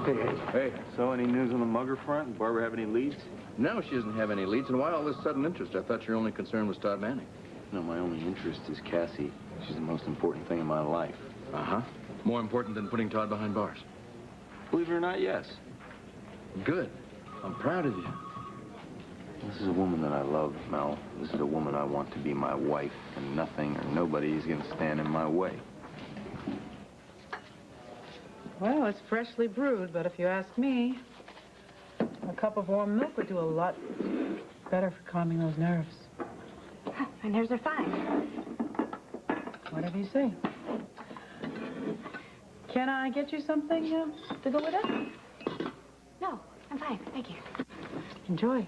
Hey, so any news on the mugger front? Barbara have any leads? No, she doesn't have any leads. And why all this sudden interest? I thought your only concern was Todd Manning. No, my only interest is Cassie. She's the most important thing in my life. Uh-huh. More important than putting Todd behind bars. Believe it or not, yes. Good. I'm proud of you. This is a woman that I love, Mel. This is a woman I want to be my wife, and nothing or nobody is going to stand in my way. Well, it's freshly brewed, but if you ask me, a cup of warm milk would do a lot better for calming those nerves. My nerves are fine. Whatever you say. Can I get you something to go with it? No, I'm fine. Thank you. Enjoy.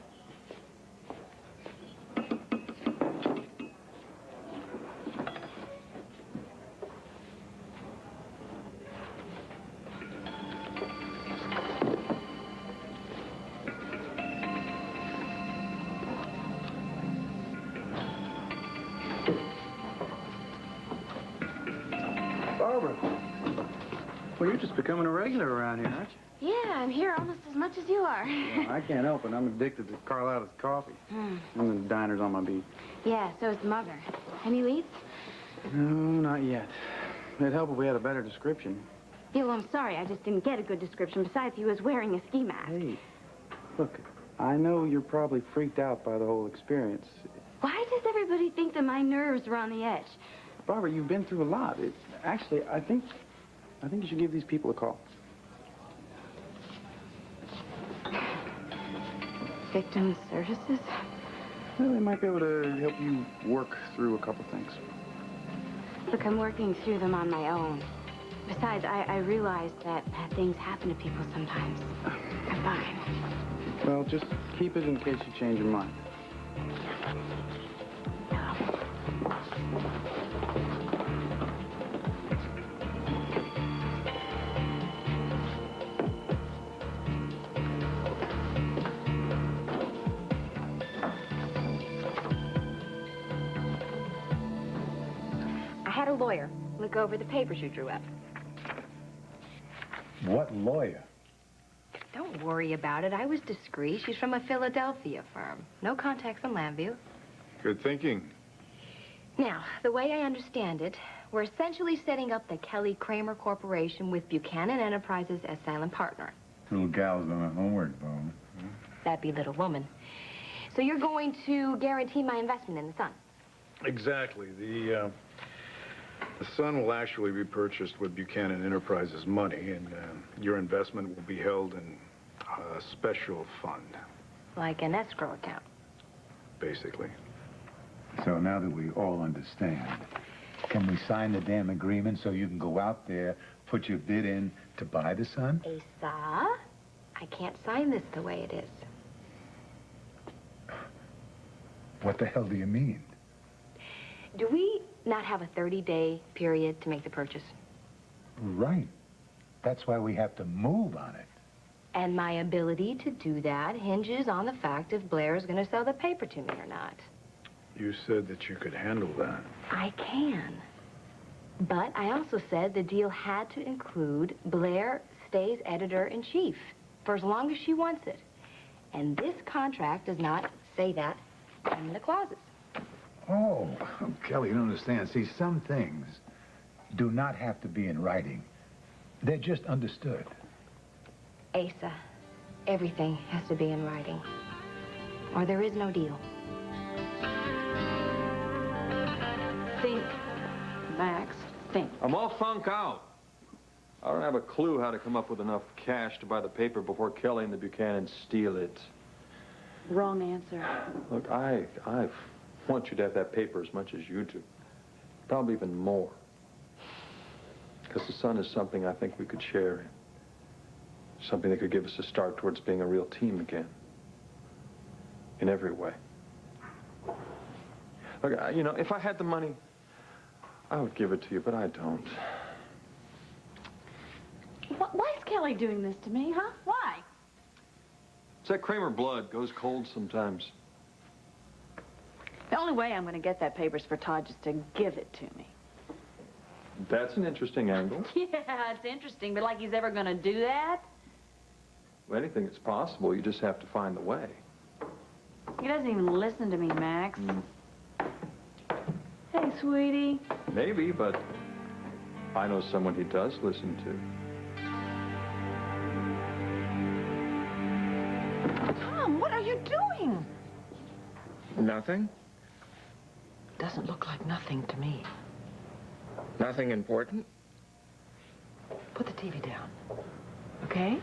Barbara. Well, you're just becoming a regular around here, aren't you? Yeah, I'm here almost as much as you are. Well, I can't help it. I'm addicted to Carlotta's coffee. And the diner's on my beat. Yeah, so is the mugger. Any leads? No, not yet. It'd help if we had a better description. Yeah, well, I'm sorry. I just didn't get a good description. Besides, he was wearing a ski mask. Hey, look, I know you're probably freaked out by the whole experience. Why does everybody think that my nerves are on the edge? Barbara, you've been through a lot. Actually, I think you should give these people a call. Victim services? Well, they might be able to help you work through a couple things. Look, I'm working through them on my own. Besides, I realize that bad things happen to people sometimes. I'm fine. Well, just keep it in case you change your mind. I had a lawyer look over the papers you drew up. What lawyer? Don't worry about it. I was discreet. She's from a Philadelphia firm. No contacts in Lambview. Good thinking. Now, the way I understand it, we're essentially setting up the Kelly Kramer Corporation with Buchanan Enterprises as silent partner. Little gal's on her homework, Bo. That'd be little woman. So you're going to guarantee my investment in the Sun? Exactly. The Sun will actually be purchased with Buchanan Enterprises money, and your investment will be held in a special fund. Like an escrow account? Basically. So now that we all understand, can we sign the damn agreement so you can go out there, put your bid in to buy the Sun? Asa, I can't sign this the way it is. What the hell do you mean? Do we not have a 30-day period to make the purchase? Right. That's why we have to move on it. And my ability to do that hinges on the fact if Blair is going to sell the paper to me or not. You said that you could handle that. I can. But I also said the deal had to include Blair stays editor-in-chief for as long as she wants it. And this contract does not say that in the clauses. Oh, Kelly, you don't understand. See, some things do not have to be in writing. They're just understood. Asa, everything has to be in writing, or there is no deal. Think, Max, think. I'm all thunk out. I don't have a clue how to come up with enough cash to buy the paper before Kelly and the Buchanans steal it. Wrong answer. Look, I want you to have that paper as much as you do. Probably even more. Because the Sun is something I think we could share. Something that could give us a start towards being a real team again. In every way. Look, you know, if I had the money, I would give it to you, but I don't. Why is Kelly doing this to me, huh? Why? It's that Kramer blood goes cold sometimes. The only way I'm going to get that paper is for Todd just to give it to me. That's an interesting angle. Yeah, it's interesting, but like he's ever going to do that? anything that's possible. You just have to find the way. He doesn't even listen to me, Max. Hey, sweetie. Maybe, but I know someone he does listen to. Tom, what are you doing? Nothing? Doesn't look like nothing to me. Nothing important? Put the TV down, okay?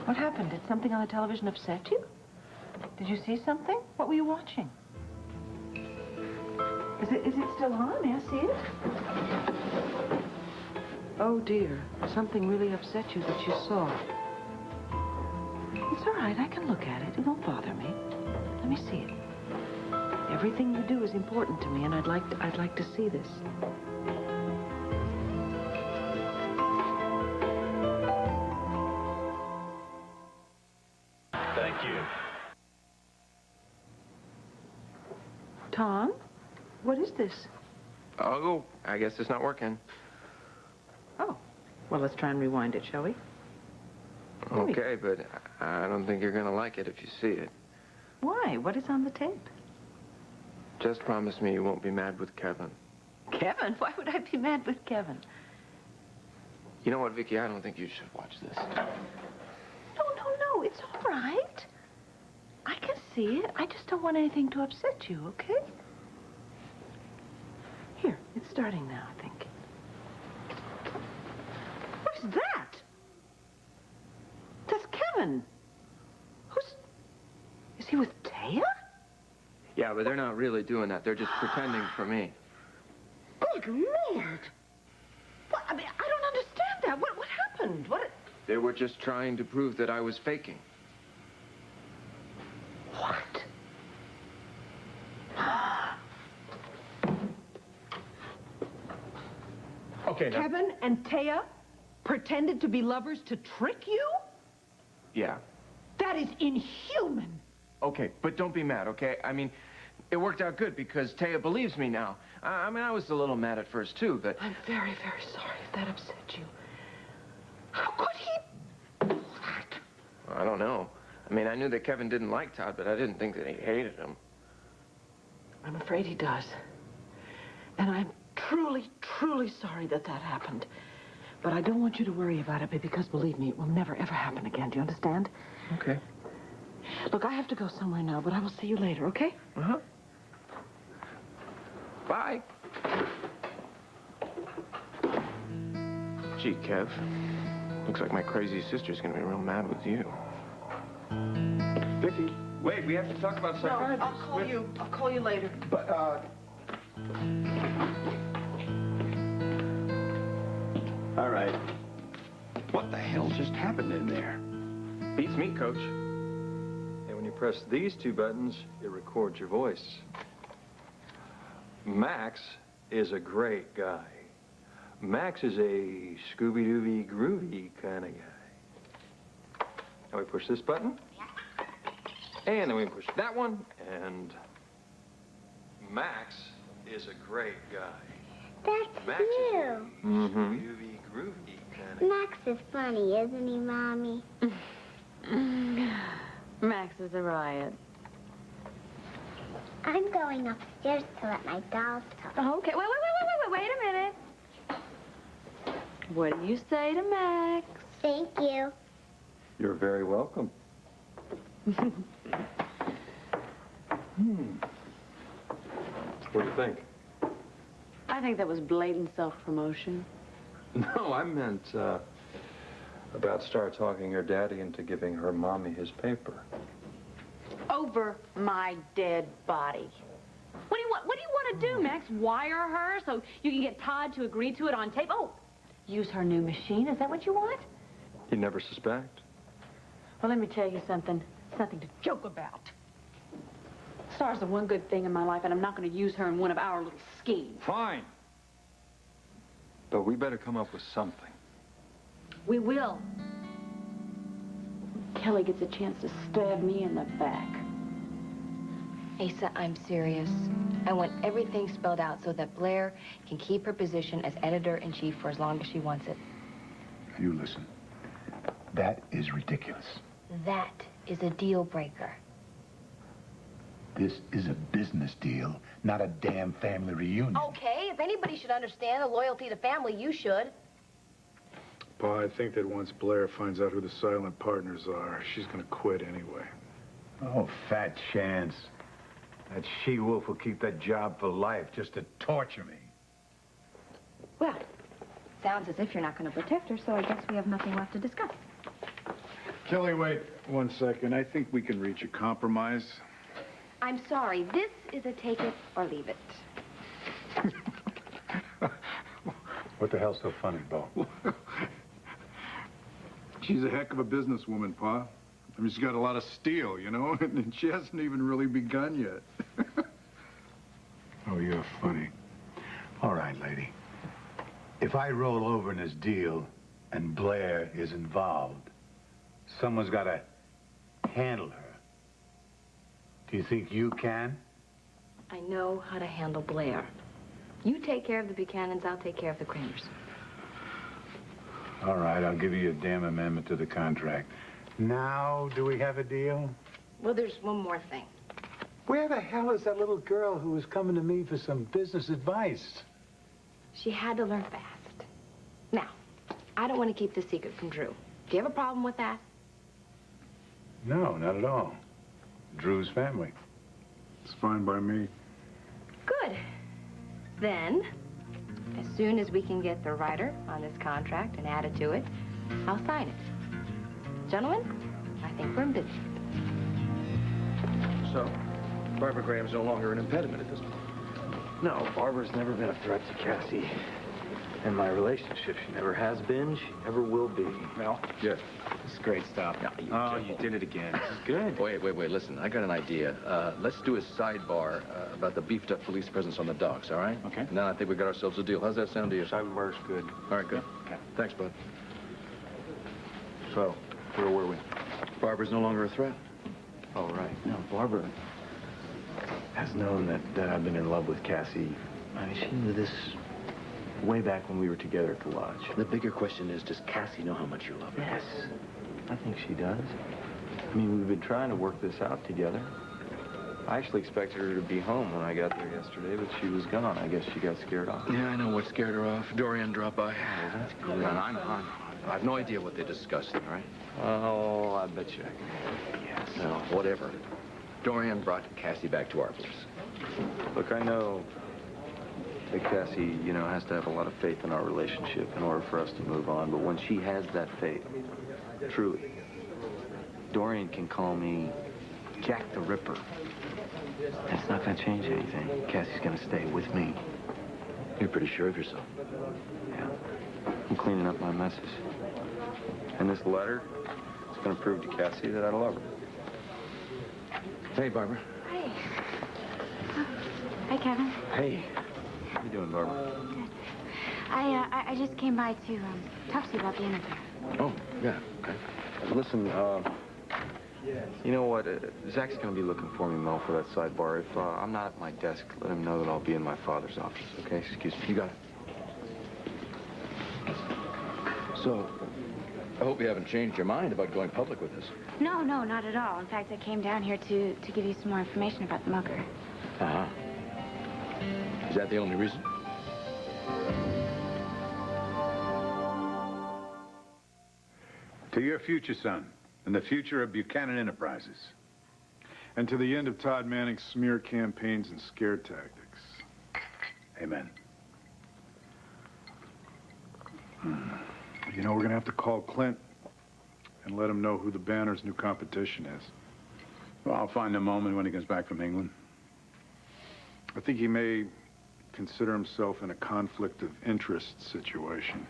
What happened? Did something on the television upset you? Did you see something? What were you watching? Is it still on? May I see it? Oh, dear. Something really upset you that you saw. It's all right. I can look at it. It won't bother me. Let me see it. Everything you do is important to me, and I'd like to see this. Thank you. Tom, what is this? Oh, I guess it's not working. Oh, well, let's try and rewind it, shall we? Okay, but I don't think you're going to like it if you see it. Why? What is on the tape? Just promise me you won't be mad with Kevin. Kevin? Why would I be mad with Kevin? You know what, Vicky? I don't think you should watch this. No, it's all right. I can see it. I just don't want anything to upset you, okay? Here, it's starting now, I think. What is that? That's Kevin. Is he with Taya? Yeah, but they're not really doing that. They're just pretending for me. Good Lord. What? I mean, I don't understand that. What happened? They were just trying to prove that I was faking. What? Okay, now... Kevin and Taya pretended to be lovers to trick you? Yeah. That is inhuman. Okay, but don't be mad, okay? I mean, it worked out good because Taya believes me now. I mean, I was a little mad at first, too, but... I'm very, very sorry if that upset you. How could he do that? I don't know. I mean, I knew that Kevin didn't like Todd, but I didn't think that he hated him. I'm afraid he does. And I'm truly, truly sorry that happened. But I don't want you to worry about it, because believe me, it will never, ever happen again. Do you understand? Okay. Look, I have to go somewhere now, but I will see you later, okay? Uh-huh. Bye. Gee, Kev. Looks like my crazy sister's gonna be real mad with you. Vicky. Wait, we have to talk about something. No, I'll call you later. But, all right. What the hell just happened in there? Beats me, Coach. And when you press these two buttons, it records your voice. Max is a great guy. Max is a Scooby-Dooby groovy kind of guy. Now we push this button. And then we push that one, and Max is a great guy. That's Max you. Is a Scooby-Dooby groovy kind of... Max is funny, isn't he, Mommy? Max is a riot. I'm going upstairs to let my dolls talk. Okay, wait a minute. What do you say to Max? Thank you. You're very welcome. What do you think? I think that was blatant self-promotion. No, I meant, about start talking her daddy into giving her mommy his paper. Over my dead body. What do you want to do, Max? Wire her so you can get Todd to agree to it on tape? Oh, use her new machine? Is that what you want? You'd never suspect. Well, let me tell you something. It's nothing to joke about. Star's the one good thing in my life, and I'm not going to use her in one of our little schemes. Fine. But we better come up with something. We will. Kelly gets a chance to stab me in the back. Asa, I'm serious. I want everything spelled out so that Blair can keep her position as editor-in-chief for as long as she wants it. You listen. That is ridiculous. That is a deal breaker. This is a business deal, not a damn family reunion. Okay, if anybody should understand the loyalty to family, you should. Pa, I think that once Blair finds out who the silent partners are, she's gonna quit anyway. Oh, fat chance. That she-wolf will keep that job for life just to torture me. Well, sounds as if you're not going to protect her, so I guess we have nothing left to discuss. Kelly, wait 1 second. I think we can reach a compromise. I'm sorry. This is a take it or leave it. What the hell's so funny, Bo? She's a heck of a businesswoman, Pa. I mean, she's got a lot of steel, you know, and she hasn't even really begun yet. Oh, you're funny. All right, lady. If I roll over in this deal and Blair is involved, someone's got to handle her. Do you think you can? I know how to handle Blair. You take care of the Buchanans, I'll take care of the Kramers. All right, I'll give you a damn amendment to the contract. Now, do we have a deal? Well, there's one more thing. Where the hell is that little girl who was coming to me for some business advice? She had to learn fast. Now, I don't want to keep this secret from Drew. Do you have a problem with that? No, not at all. Drew's family. It's fine by me. Good. Then, as soon as we can get the writer on this contract and add it to it, I'll sign it. Gentlemen, I think we're in business. So, Barbara Graham's no longer an impediment at this point. No, Barbara's never been a threat to Cassie. In my relationship, she never has been, she never will be. Mel? Yes. This is great stuff. No, you did it again. This is good. Wait, listen, I got an idea. Let's do a sidebar about the beefed-up police presence on the docks, all right? Okay. And then I think we got ourselves a deal. How's that sound to you? Sidebar's good. All right, good. Okay. Thanks, bud. So, where were we? Barbara's no longer a threat. Oh, right. No, Barbara has known that I've been in love with Cassie. I mean, she knew this way back when we were together at the lodge. The bigger question is, does Cassie know how much you love her? Yes, I think she does. I mean, we've been trying to work this out together. I actually expected her to be home when I got there yesterday, but she was gone. I guess she got scared off. Yeah, I know what scared her off. Dorian dropped by. Oh, that's good. And I have no idea what they discussed, all right? Oh, I bet you I can. Yes. No, whatever. Dorian brought Cassie back to our place. Look, I know that Cassie, you know, has to have a lot of faith in our relationship in order for us to move on. But when she has that faith, truly, Dorian can call me Jack the Ripper. That's not going to change anything. Cassie's going to stay with me. You're pretty sure of yourself. Yeah. I'm cleaning up my messes. And this letter is going to prove to Cassie that I love her. Hey, Barbara. Hey. Hi, Kevin. Hey. How you doing, Barbara? Good. I just came by to talk to you about the interview. Oh, yeah, okay. Listen, you know what? Zach's going to be looking for me, Mel, for that sidebar. If I'm not at my desk, let him know that I'll be in my father's office, okay? Excuse me. You got it. So, I hope you haven't changed your mind about going public with this. No, not at all. In fact, I came down here to give you some more information about the mucker. Uh-huh. Is that the only reason? To your future, son, and the future of Buchanan Enterprises. And to the end of Todd Manning's smear campaigns and scare tactics. Amen. You know, we're going to have to call Clint and let him know who the Banner's new competition is. Well, I'll find a moment when he comes back from England. I think he may consider himself in a conflict of interest situation.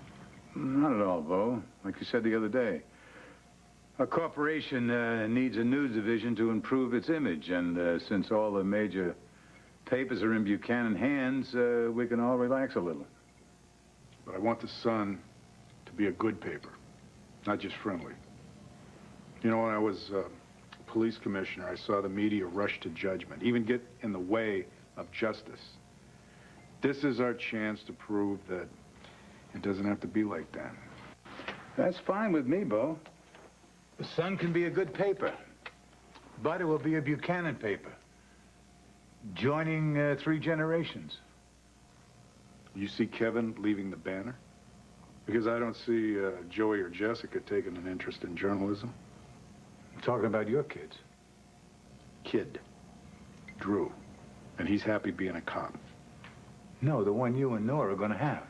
Not at all, Bo. Like you said the other day. A corporation needs a news division to improve its image, and since all the major papers are in Buchanan hands, we can all relax a little. But I want the Sun to be a good paper, not just friendly. You know, when I was police commissioner, I saw the media rush to judgment, even get in the way of justice. This is our chance to prove that it doesn't have to be like that. That's fine with me, Bo. The Sun can be a good paper, but it will be a Buchanan paper, joining 3 generations. You see Kevin leaving the Banner? Because I don't see Joey or Jessica taking an interest in journalism. I'm talking about your kids. Kid. Drew. And he's happy being a cop. No, the one you and Nora are going to have.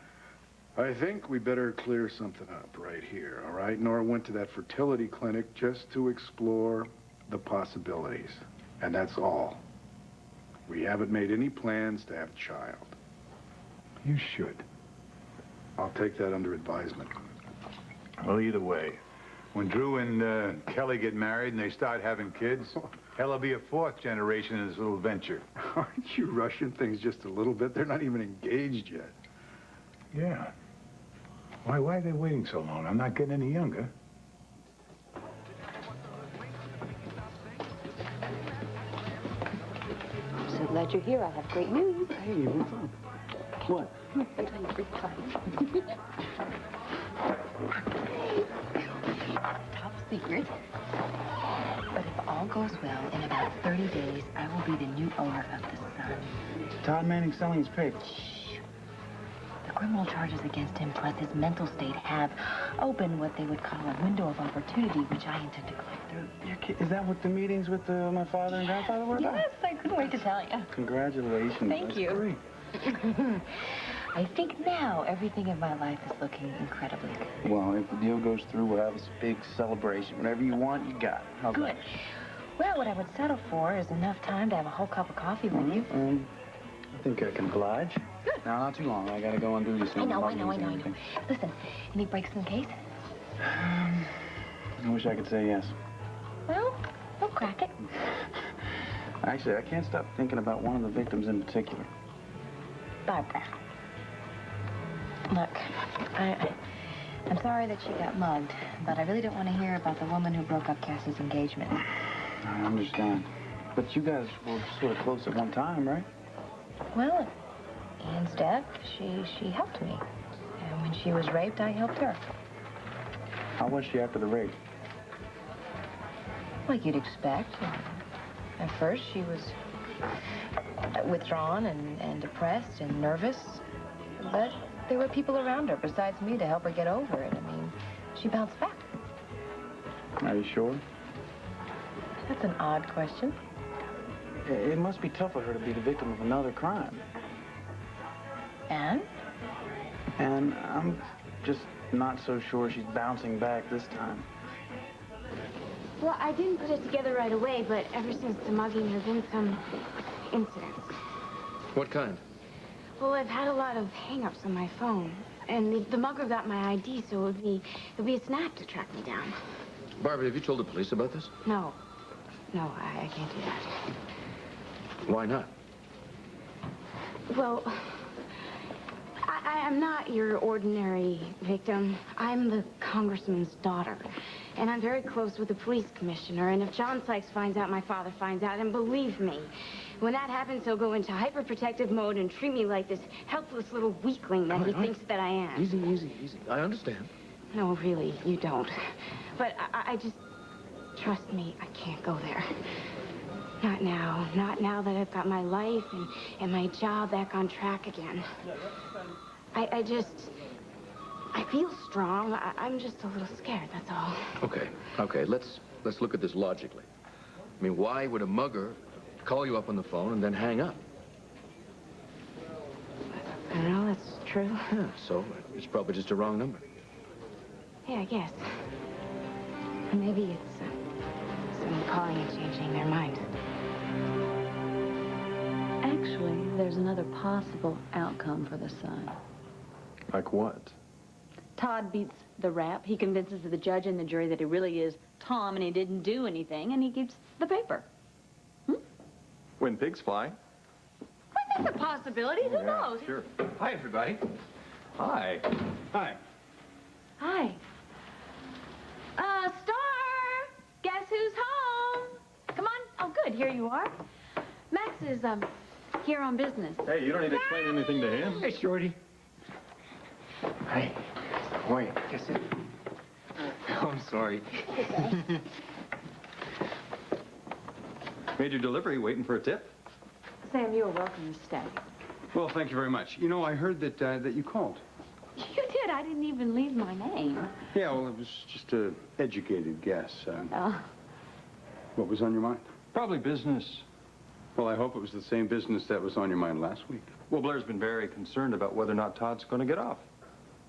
I think we better clear something up right here, all right? Nora went to that fertility clinic just to explore the possibilities. And that's all. We haven't made any plans to have a child. You should. I'll take that under advisement. Well, either way, when Drew and Kelly get married and they start having kids, hell'll be a 4th generation in this little venture. Aren't you rushing things just a little bit? They're not even engaged yet. Yeah. Why are they waiting so long? I'm not getting any younger. I'm so glad you're here. I have great news. Hey, what's up? What? I'll tell you every time. Top secret. But if all goes well, in about 30 days, I will be the new owner of the Sun. Todd Manning's selling his papers. The criminal charges against him, plus his mental state, have opened what they would call a window of opportunity, which I intend to climb through. Is that what the meetings with my father and grandfather were about? Yes, I couldn't wait to tell you. Congratulations. Thank you. Great. I think now everything in my life is looking incredibly good. Well, if the deal goes through, we'll have a big celebration. Whatever you want, you got. How's Good. Well, what I would settle for is enough time to have a whole cup of coffee with you. I think I can oblige. Good. No, not too long. I gotta go and do this. I know. Listen, any breaks in the case? I wish I could say yes. Well, we'll crack it. Actually, I can't stop thinking about one of the victims in particular. Barbara. Look, I'm sorry that she got mugged, but I really don't want to hear about the woman who broke up Cassie's engagement. I understand. But you guys were sort of close at one time, right? Well, at Ian's death, she helped me. And when she was raped, I helped her. How was she after the rape? Like you'd expect. At first, she was withdrawn and depressed and nervous. But there were people around her besides me to help her get over it. I mean, she bounced back. Are you sure? That's an odd question. It must be tough for her to be the victim of another crime. And? And I'm just not so sure she's bouncing back this time. Well, I didn't put it together right away, but ever since the mugging, there have been some incidents. What kind? Well, I've had a lot of hang-ups on my phone. And the mugger got my ID, so it would be a snap to track me down. Barbara, have you told the police about this? No. No, I can't do that. Why not? Well, I am not your ordinary victim. I'm the congressman's daughter. And I'm very close with the police commissioner. And if John Sykes finds out, my father finds out. And believe me, when that happens, he'll go into hyperprotective mode and treat me like this helpless little weakling that he thinks that I am. Easy. I understand. No, really, you don't. But I just... Trust me, I can't go there. Not now. Not now that I've got my life and my job back on track again. I feel strong. I'm just a little scared, that's all. Okay. Let's look at this logically. I mean, why would a mugger call you up on the phone and then hang up? I don't know, that's true. Yeah, so it's probably just a wrong number. Yeah, I guess. Maybe it's someone calling and changing their mind. Actually, there's another possible outcome for the Sun. Like what? Todd beats the rap. He convinces the judge and the jury that he really is Tom and he didn't do anything, and he keeps the paper. When pigs fly. Well, that's a possibility. Who knows? Sure. Hi, everybody. Hi. Hi. Hi. Star! Guess who's home? Come on. Oh, good. Here you are. Max is, here on business. Hey, you don't need to explain anything to him. Hey, Shorty. Hey, how are you? Guess it. I'm sorry. Made your delivery, waiting for a tip? Sam, you are welcome to stay. Well, thank you very much. You know, I heard that you called. You did. I didn't even leave my name. Yeah, well, it was just an educated guess. Oh. What was on your mind? Probably business. Well, I hope it was the same business that was on your mind last week. Well, Blair's been very concerned about whether or not Todd's going to get off.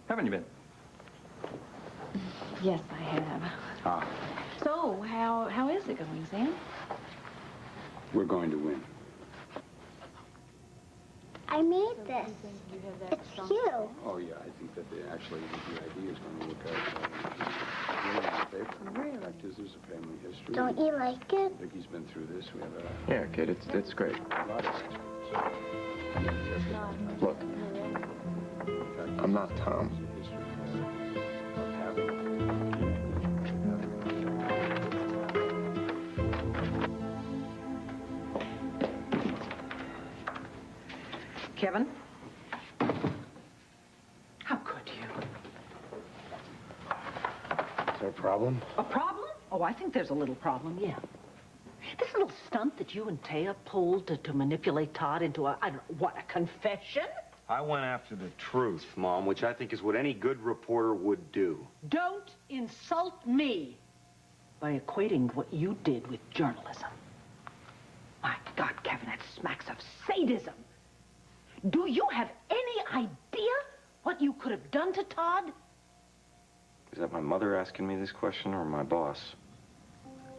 Haven't you been? Yes, I have. Ah, So, how is it going, Sam? we're going to win. I made this. It's you. Oh, yeah, I think that actually the idea is going to work out. On the paper. The fact is, there's a family history. Don't you like it? Vicky's been through this. We have Yeah, kid, it's great. a lot of Look, I'm not Tom. Kevin? How could you? Is there a problem? A problem? Oh, I think there's a little problem, yeah. This little stunt that you and Taya pulled to manipulate Todd into a, I don't know, what, a confession? I went after the truth, Mom, which I think is what any good reporter would do. Don't insult me by equating what you did with journalism. My God, Kevin, that smacks of sadism. Do you have any idea what you could have done to Todd? Is that my mother asking me this question or my boss?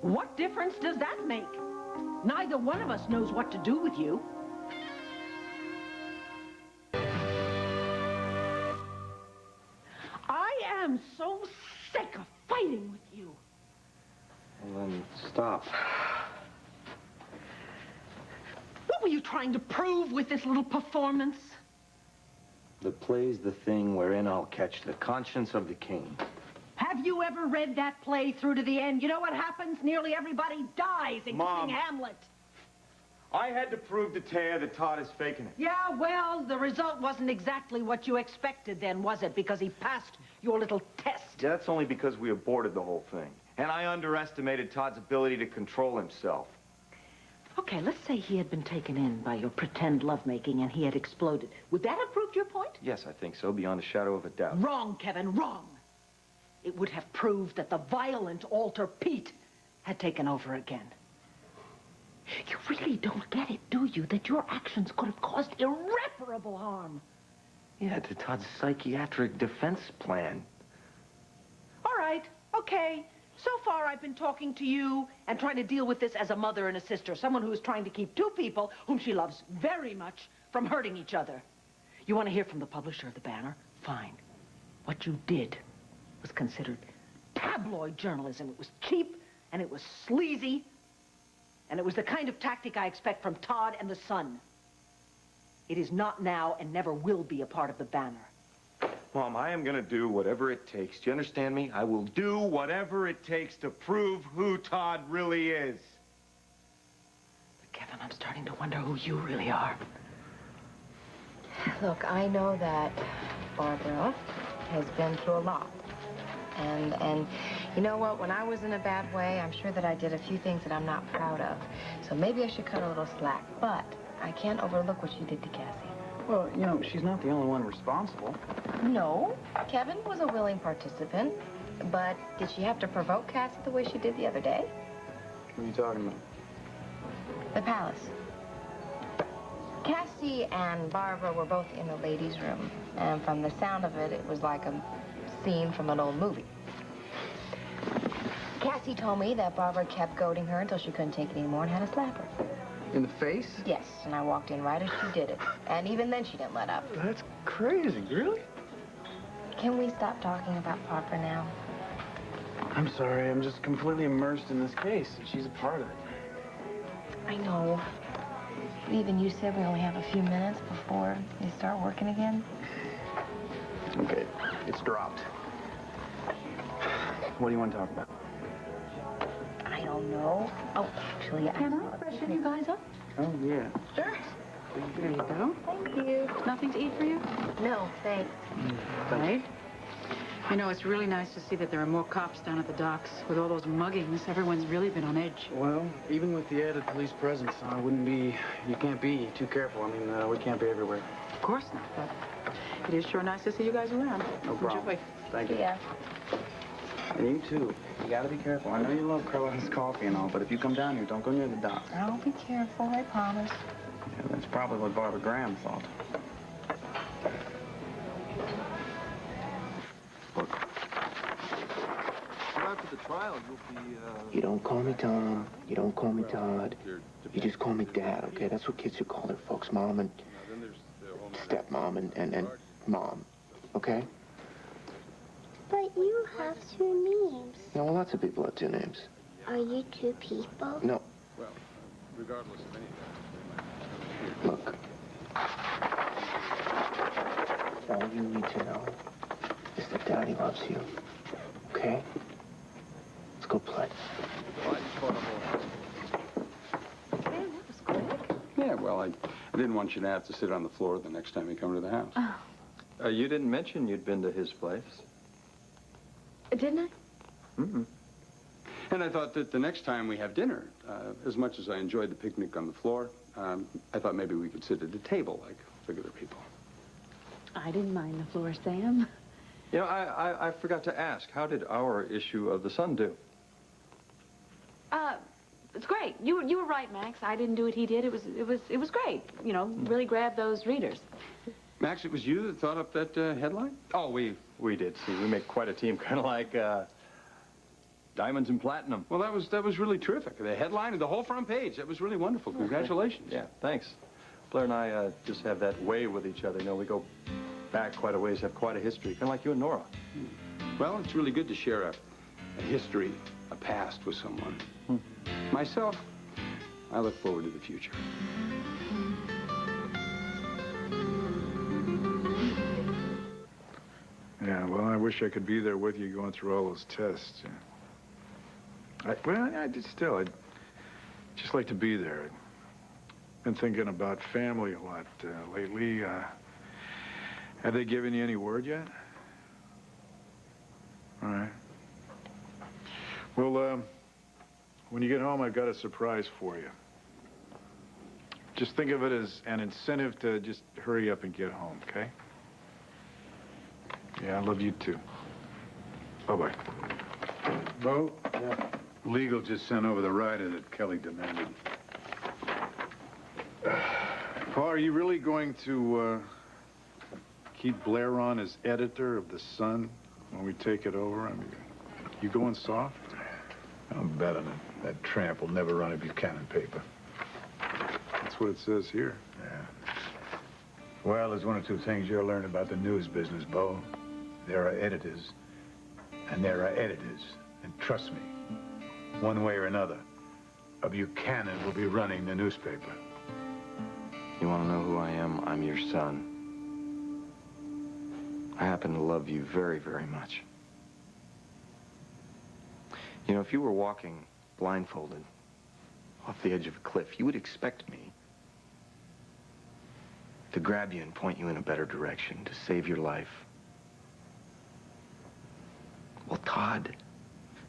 What difference does that make? Neither one of us knows what to do with you. I am so sick of fighting with you. Well, then stop. What were you trying to prove with this little performance? The play's the thing wherein I'll catch the conscience of the king. Have you ever read that play through to the end? You know what happens? Nearly everybody dies, including Mom. Hamlet. I had to prove to Taya that Todd is faking it. Yeah, well, the result wasn't exactly what you expected then, was it? Because he passed your little test. Yeah, that's only because we aborted the whole thing. And I underestimated Todd's ability to control himself. Okay, let's say he had been taken in by your pretend lovemaking and he had exploded. Would that have proved your point? Yes, I think so, beyond a shadow of a doubt. Wrong, Kevin, wrong. It would have proved that the violent Oltl Pete had taken over again. You really don't get it, do you? That your actions could have caused irreparable harm. Yeah, to Todd's psychiatric defense plan. All right, okay. So far, I've been talking to you and trying to deal with this as a mother and a sister, someone who is trying to keep two people whom she loves very much from hurting each other. You want to hear from the publisher of the Banner? Fine. What you did was considered tabloid journalism. It was cheap, and it was sleazy, and it was the kind of tactic I expect from Todd and the Sun. It is not now and never will be a part of the Banner. Mom, I am going to do whatever it takes. Do you understand me? I will do whatever it takes to prove who Todd really is. But Kevin, I'm starting to wonder who you really are. Look, I know that Barbara has been through a lot. And you know what? When I was in a bad way, I'm sure that I did a few things that I'm not proud of. So maybe I should cut a little slack. But I can't overlook what she did to Cassie. Well, you know, she's not the only one responsible. No, Kevin was a willing participant. But did she have to provoke Cassie the way she did the other day? What are you talking about? The palace. Cassie and Barbara were both in the ladies' room. And from the sound of it, it was like a scene from an old movie. Cassie told me that Barbara kept goading her until she couldn't take it anymore and had to slap her. In the face? Yes, and I walked in right as she did it. And even then she didn't let up. That's crazy. Really? Can we stop talking about Barbara now? I'm sorry. I'm just completely immersed in this case. She's a part of it. I know. Even you said we only have a few minutes before you start working again. Okay, it's dropped. What do you want to talk about? I don't know. Oh, actually, Can I freshen you guys up? Oh, yeah. Sure. There you go. Thank you. Nothing to eat for you? No, thanks. Right. You know, it's really nice to see that there are more cops down at the docks. With all those muggings, everyone's really been on edge. Well, even with the added police presence, you can't be too careful. I mean, we can't be everywhere. Of course not, but it is sure nice to see you guys around. No problem. Enjoy. Thank you. Yeah. And you, too. You gotta be careful. I know you love Carlotta's coffee and all, but if you come down here, don't go near the docks. I'll be careful, I promise. Yeah, that's probably what Barbara Graham thought. After the trial, you'll be, You don't call me Tom. You don't call me Todd. You just call me Dad, okay? That's what kids should call their folks. Mom and stepmom and mom, okay? But you have two names. Yeah, well, lots of people have two names. Are you two people? No. Well, regardless of anything. Look. All you need to know is that Daddy loves you, okay? Let's go play. Yeah, well, I didn't want you to have to sit on the floor the next time you come to the house. Oh. You didn't mention you'd been to his place. Didn't I? Mm-mm. And I thought that the next time we have dinner, as much as I enjoyed the picnic on the floor, I thought maybe we could sit at a table like regular people. I didn't mind the floor, Sam. You know, I forgot to ask, how did our issue of The Sun do? It's great. You were right, Max. I didn't do what he did. It was great. You know, really grabbed those readers. Max, it was you that thought up that headline? Oh, we did. See, we make quite a team, kind of like Diamonds and Platinum. Well, that was really terrific. The headline and the whole front page. That was really wonderful. Congratulations. Yeah, thanks. Blair and I just have that way with each other. You know, we go back quite a ways, have quite a history, kind of like you and Nora. Well, it's really good to share a history, a past with someone. Myself, I look forward to the future. Yeah, well, I wish I could be there with you going through all those tests. I'd just like to be there. I've been thinking about family a lot lately. Have they given you any word yet? All right. Well, when you get home, I've got a surprise for you. Just think of it as an incentive to just hurry up and get home, okay? Yeah, I love you too. Bye-bye. Bo? Yeah. Legal just sent over the rider that Kelly demanded. Paul, are you really going to keep Blair on as editor of The Sun when we take it over? I mean, you going soft? I'm betting it. That tramp will never run a Buchanan paper. That's what it says here. Yeah. Well, there's one or two things you'll learn about the news business, Bo. There are editors, and there are editors. And trust me, one way or another, a Buchanan will be running the newspaper. You want to know who I am? I'm your son. I happen to love you very, very much. You know, if you were walking blindfolded off the edge of a cliff, you would expect me to grab you and point you in a better direction, to save your life. Well, Todd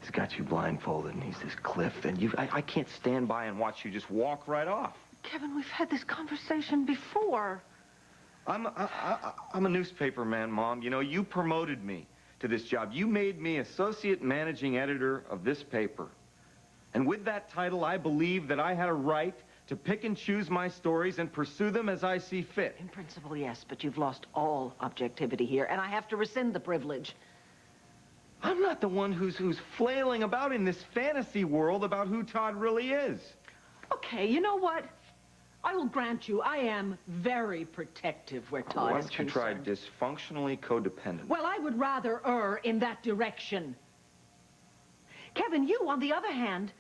has got you blindfolded and he's this cliff, and I can't stand by and watch you just walk right off. Kevin, we've had this conversation before. I'm a newspaper man, Mom. You know, you promoted me to this job. You made me associate managing editor of this paper. And with that title, I believe that I had a right to pick and choose my stories and pursue them as I see fit. In principle, yes, but you've lost all objectivity here, and I have to rescind the privilege. I'm not the one who's flailing about in this fantasy world about who Todd really is. Okay, you know what? I will grant you, I am very protective where Todd Why is don't you try concerned. dysfunctionally codependent? Well, I would rather err in that direction. Kevin, you, on the other hand,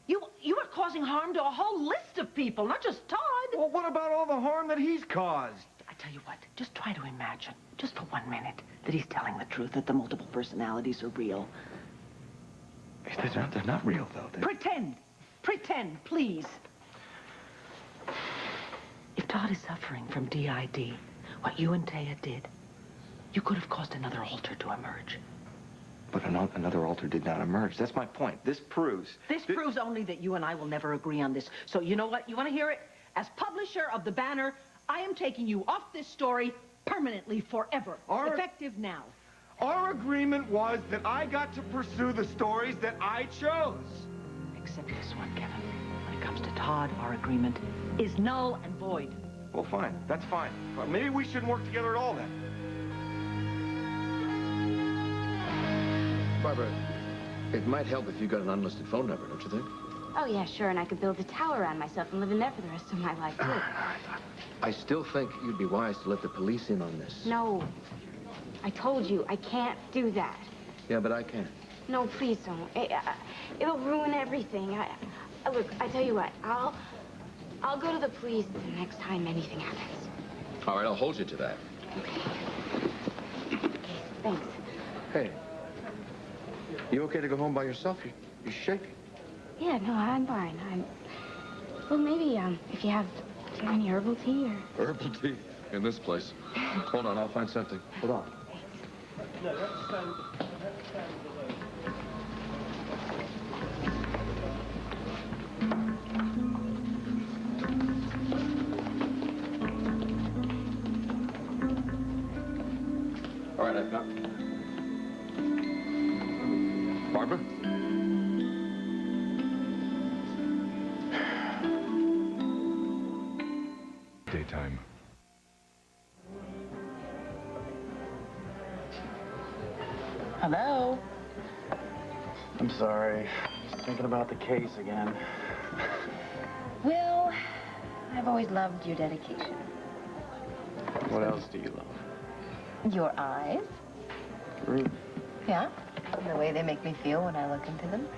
you are causing harm to a whole list of people, not just Todd. Well, what about all the harm that he's caused? I tell you what, just try to imagine, just for 1 minute, that he's telling the truth, that the multiple personalities are real. They're not real, though. Pretend. Pretend, please. If Todd is suffering from DID, what you and Taya did, you could have caused another Oltl to emerge. But another Oltl did not emerge. That's my point. This proves... This proves only that you and I will never agree on this. So you know what? You want to hear it? As publisher of the Banner, I am taking you off this story permanently forever. Effective now. Our agreement was that I got to pursue the stories that I chose. Except this one, Kevin. When it comes to Todd, our agreement is null and void. Well, fine. That's fine. But maybe we shouldn't work together at all then. Barbara, it might help if you got an unlisted phone number, don't you think? Oh, yeah, sure, and I could build a tower around myself and live in there for the rest of my life, too. I still think you'd be wise to let the police in on this. No. I told you, I can't do that. Yeah, but I can. No, please don't. It'll ruin everything. Look, I tell you what, I'll go to the police the next time anything happens. All right, I'll hold you to that. Okay, thanks. Hey, you okay to go home by yourself? You're shaking. Yeah, no, I'm fine. Well, maybe, if you have... Do you have any herbal tea or... Herbal tea? In this place. Hold on, I'll find something. Hold on. No, that's All right, I've got... Barbara? Daytime. Hello? I'm sorry. Just thinking about the case again. Well, I've always loved your dedication. What else do you love? Your eyes. Ruth. Yeah? The way they make me feel when I look into them.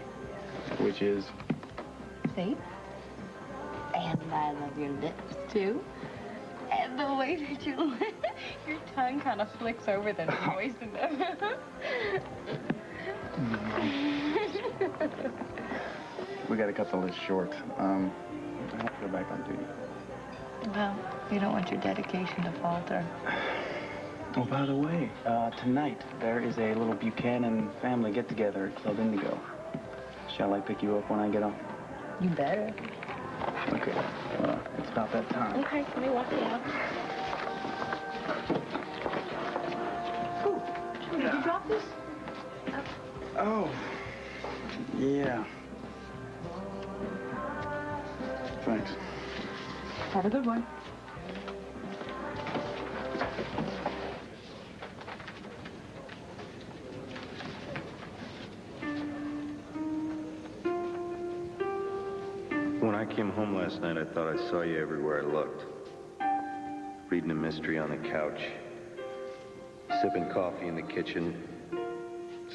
Which is? See? And I love your lips, too. And the way that your tongue kind of flicks over them and moisten them. We gotta cut the list short. I have to go back on duty. Well, you don't want your dedication to falter. Oh, by the way, tonight there is a little Buchanan family get-together at Club Indigo. Shall I pick you up when I get home? You better. Okay, it's about that time. Okay, let me walk you out. Oh, did you drop this? Oh, yeah. Thanks. Have a good one. When I came home last night, I thought I saw you everywhere I looked. Reading a mystery on the couch, sipping coffee in the kitchen,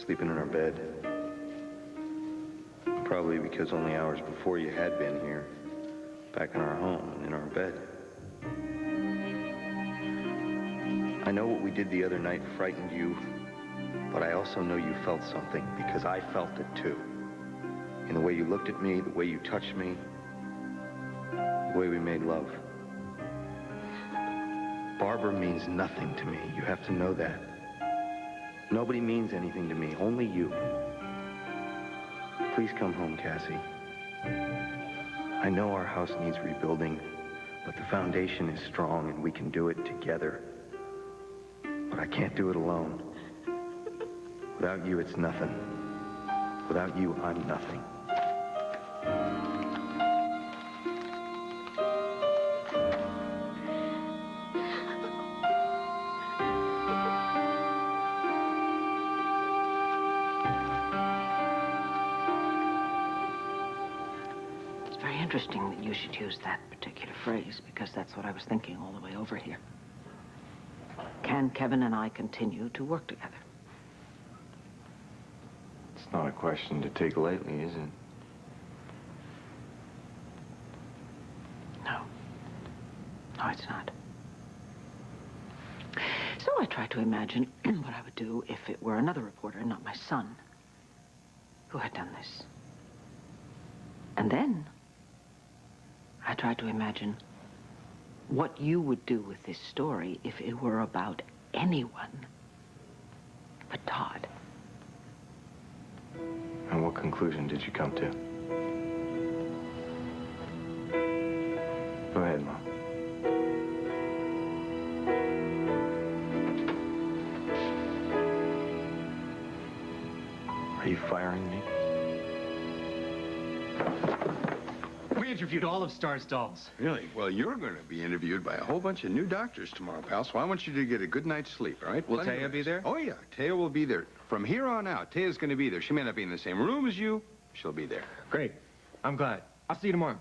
sleeping in our bed. Probably because only hours before you had been here, back in our home and in our bed. I know what we did the other night frightened you, but I also know you felt something because I felt it too. In the way you looked at me, the way you touched me, the way we made love. Barbara means nothing to me. You have to know that. Nobody means anything to me, only you. Please come home, Cassie. I know our house needs rebuilding, but the foundation is strong and we can do it together. But I can't do it alone. Without you, it's nothing. Without you, I'm nothing. Interesting that you should use that particular phrase, because that's what I was thinking all the way over here. Can Kevin and I continue to work together? It's not a question to take lightly, is it? No. No, it's not. So I tried to imagine what I would do if it were another reporter, not my son, who had done this. And then I tried to imagine what you would do with this story if it were about anyone but Todd. conclusion did you come to? Go ahead, Mom. Are you firing me? We interviewed all of Star's dolls. Really? Well, you're going to be interviewed by a whole bunch of new doctors tomorrow, pal, so I want you to get a good night's sleep, all right? Will Plenty Taya of be rest. there? Oh, yeah. Taya will be there. From here on out, Taya's going to be there. She may not be in the same room as you. She'll be there. Great. I'm glad. I'll see you tomorrow.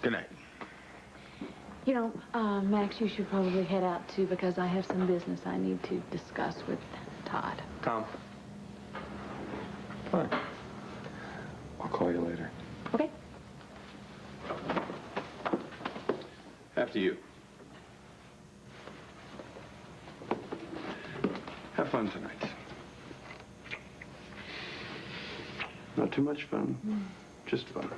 Good night. You know, Max, you should probably head out, too, because I have some business I need to discuss with Todd. Tom. Fine. I'll call you later. Okay. After you. Have fun tonight. Not too much fun, just fun.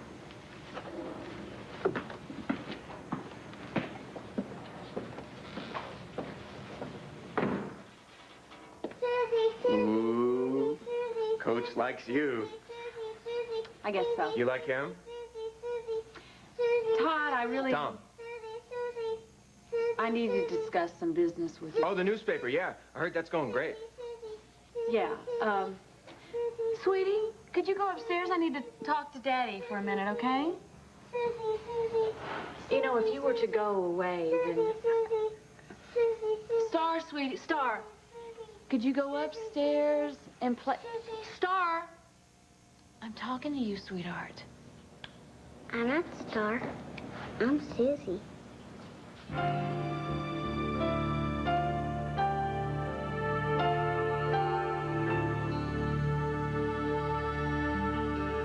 Ooh, Coach likes you. I guess so. You like him? Todd, I really... Tom. I need to discuss some business with you. Oh, the newspaper, yeah. I heard that's going great. Yeah, Sweetie, could you go upstairs? I need to talk to Daddy for a minute, okay? You know, if you were to go away, then... Star, sweetie, Star, could you go upstairs and play... Star! I'm talking to you, sweetheart. I'm not Star. I'm Susie.